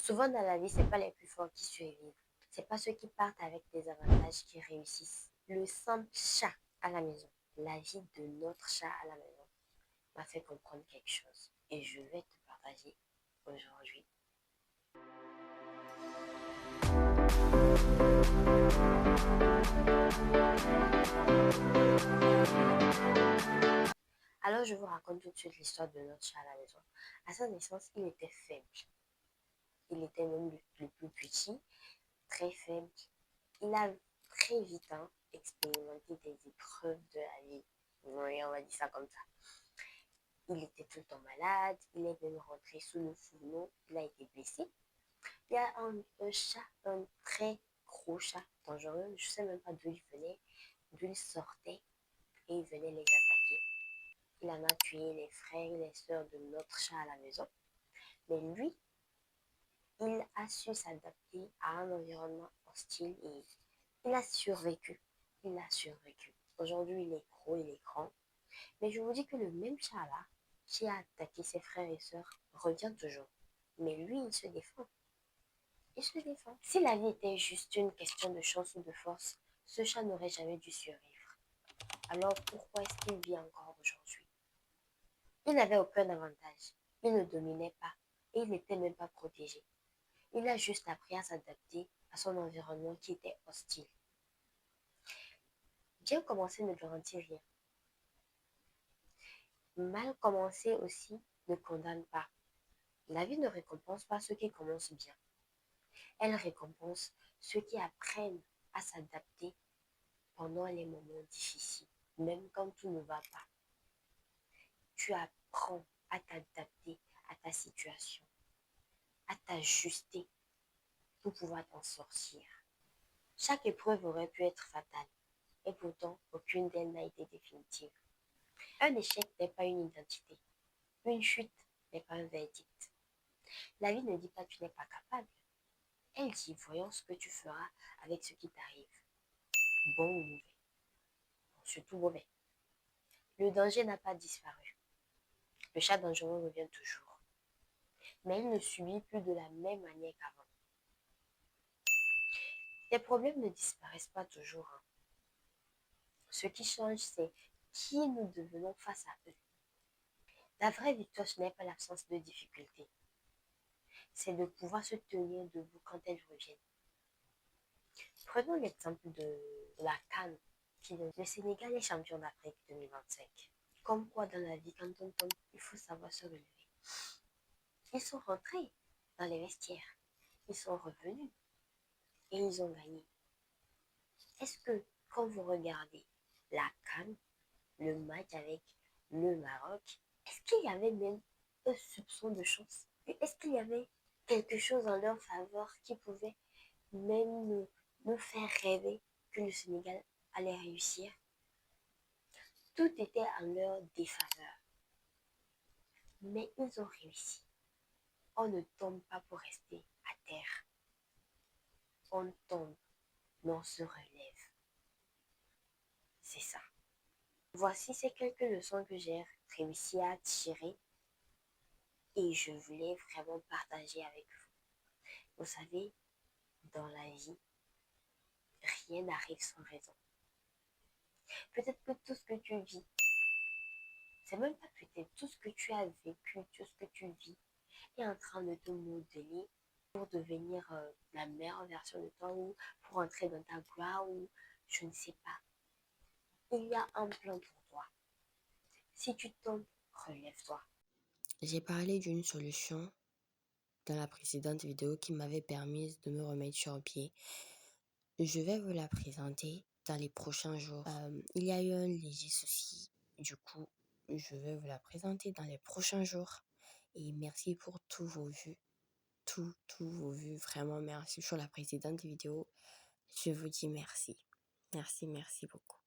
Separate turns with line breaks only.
Souvent dans la vie, c'est pas les plus forts qui survivent. C'est pas ceux qui partent avec des avantages qui réussissent. Le simple chat à la maison, la vie de notre chat à la maison m'a fait comprendre quelque chose. Et je vais te partager aujourd'hui. Alors je vous raconte tout de suite l'histoire de notre chat à la maison. À sa naissance, il était faible. Il était même le plus petit, très faible. Il a très vite expérimenté des épreuves de la vie. Oui, on va dire ça comme ça. Il était tout le temps malade, il est même rentré sous le fourneau, il a été blessé. Il y a un chat, un très gros chat dangereux, je ne sais même pas d'où il venait, d'où il sortait, et il venait les attaquer. Il en a tué les frères et les sœurs de notre chat à la maison. Mais lui, il a su s'adapter à un environnement hostile et il a survécu. Il a survécu. Aujourd'hui, il est gros, il est grand. Mais je vous dis que le même chat là, qui a attaqué ses frères et sœurs, revient toujours. Mais lui, il se défend. Il se défend. Si la vie était juste une question de chance ou de force, ce chat n'aurait jamais dû survivre. Alors pourquoi est-ce qu'il vit encore aujourd'hui? Il n'avait aucun avantage. Il ne dominait pas. Et il n'était même pas protégé. Il a juste appris à s'adapter à son environnement qui était hostile. Bien commencer ne garantit rien. Mal commencer aussi ne condamne pas. La vie ne récompense pas ceux qui commencent bien. Elle récompense ceux qui apprennent à s'adapter pendant les moments difficiles, même quand tout ne va pas. Tu apprends à t'adapter à ta situation, à t'ajuster pour pouvoir t'en sortir. Chaque épreuve aurait pu être fatale et pourtant aucune d'elles n'a été définitive. Un échec n'est pas une identité. Une chute n'est pas un verdict. La vie ne dit pas que tu n'es pas capable. Elle dit voyons ce que tu feras avec ce qui t'arrive, bon ou mauvais, surtout mauvais. Le danger n'a pas disparu. Le chat dangereux revient toujours. Mais il ne subit plus de la même manière qu'avant. Les problèmes ne disparaissent pas toujours. Ce qui change, c'est qui nous devenons face à eux. La vraie victoire, ce n'est pas l'absence de difficultés. C'est de pouvoir se tenir debout quand elles reviennent. Prenons l'exemple de la CAN. Le Sénégal est champion d'Afrique 2025. Comme quoi dans la vie, quand on tombe, il faut savoir se relever. Ils sont rentrés dans les vestiaires. Ils sont revenus et ils ont gagné. Est-ce que quand vous regardez la CAN, le match avec le Maroc, est-ce qu'il y avait même un soupçon de chance? Est-ce qu'il y avait quelque chose en leur faveur qui pouvait même nous faire rêver que le Sénégal allait réussir? Tout était en leur défaveur. Mais ils ont réussi. On ne tombe pas pour rester à terre. On tombe, mais on se relève. C'est ça. Voici ces quelques leçons que j'ai réussi à tirer et je voulais vraiment partager avec vous. Vous savez, dans la vie, rien n'arrive sans raison. Peut-être que tout ce que tu vis, c'est même pas peut-être, tout ce que tu as vécu, tout ce que tu vis est en train de te modeler pour devenir la meilleure version de toi ou pour entrer dans ta gloire ou je ne sais pas. Il y a un plan pour toi. Si tu tombes, relève-toi.
J'ai parlé d'une solution dans la précédente vidéo qui m'avait permis de me remettre sur pied. Je vais vous la présenter dans les prochains jours. Il y a eu un léger souci, du coup, je vais vous la présenter dans les prochains jours. Et merci pour tous vos vues, tous vos vues, vraiment merci sur la précédente vidéo. Je vous dis merci. Merci beaucoup.